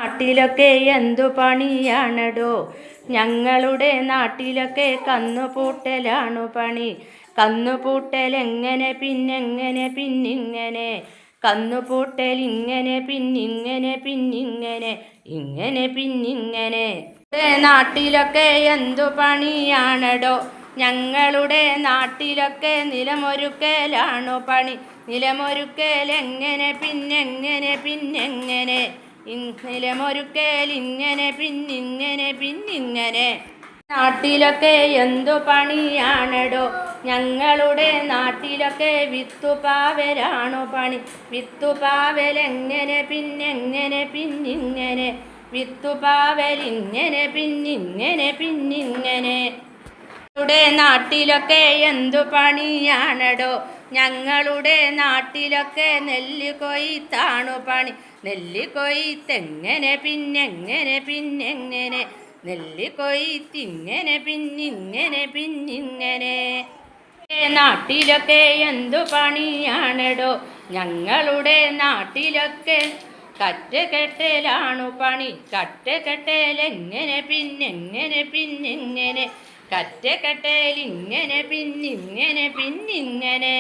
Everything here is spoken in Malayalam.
നാട്ടിലൊക്കെ എന്തു പണിയാണടോ, ഞങ്ങളുടെ നാട്ടിലൊക്കെ കന്നുപൂട്ടലാണു പണി. കന്നുപൂട്ടലെങ്ങനെ പിന്നെങ്ങനെ പിന്നിങ്ങനെ, കന്നുപൂട്ടലിങ്ങനെ പിന്നിങ്ങനെ പിന്നിങ്ങനെ ഇങ്ങനെ പിന്നിങ്ങനെ. നാട്ടിലൊക്കെ എന്തു പണിയാണടോ, ഞങ്ങളുടെ നാട്ടിലൊക്കെ നിലമൊരുക്കലാണു പണി. നിലമൊരുക്കലെങ്ങനെ പിന്നെങ്ങനെ പിന്നെങ്ങനെ, നിലമൊരുക്കലിങ്ങനെ പിന്നിങ്ങനെ പിന്നിങ്ങനെ. നാട്ടിലൊക്കെ എന്തു പണിയാണടോ, ഞങ്ങളുടെ നാട്ടിലൊക്കെ വിത്തുപാവലാണു പണി. വിത്തുപാവലെങ്ങനെ പിന്നെങ്ങനെ പിന്നിങ്ങനെ, വിത്തുപാവലിങ്ങനെ പിന്നിങ്ങനെ പിന്നിങ്ങനെ. ഞങ്ങളുടെ നാട്ടിലൊക്കെ എന്തു പണിയാണടോ, ഞങ്ങളുടെ നാട്ടിലൊക്കെ നെല്ല് കൊയ്ത്താണു പണി. നെല്ല് കൊയ്ത്തെങ്ങനെ പിന്നെങ്ങനെ പിന്നെങ്ങനെ, നെല്ല് കൊയ്ത്തിങ്ങനെ പിന്നിങ്ങനെ പിന്നിങ്ങനെ. നാട്ടിലൊക്കെ എന്തു പണിയാണടോ, ഞങ്ങളുടെ നാട്ടിലൊക്കെ കറ്റകെട്ടലാണു പണി. കറ്റകെട്ടലെങ്ങനെ പിന്നെങ്ങനെ പിന്നെങ്ങനെ, കറ്റകെട്ടലിങ്ങനെ പിന്നിങ്ങനെ പിന്നിങ്ങനെ.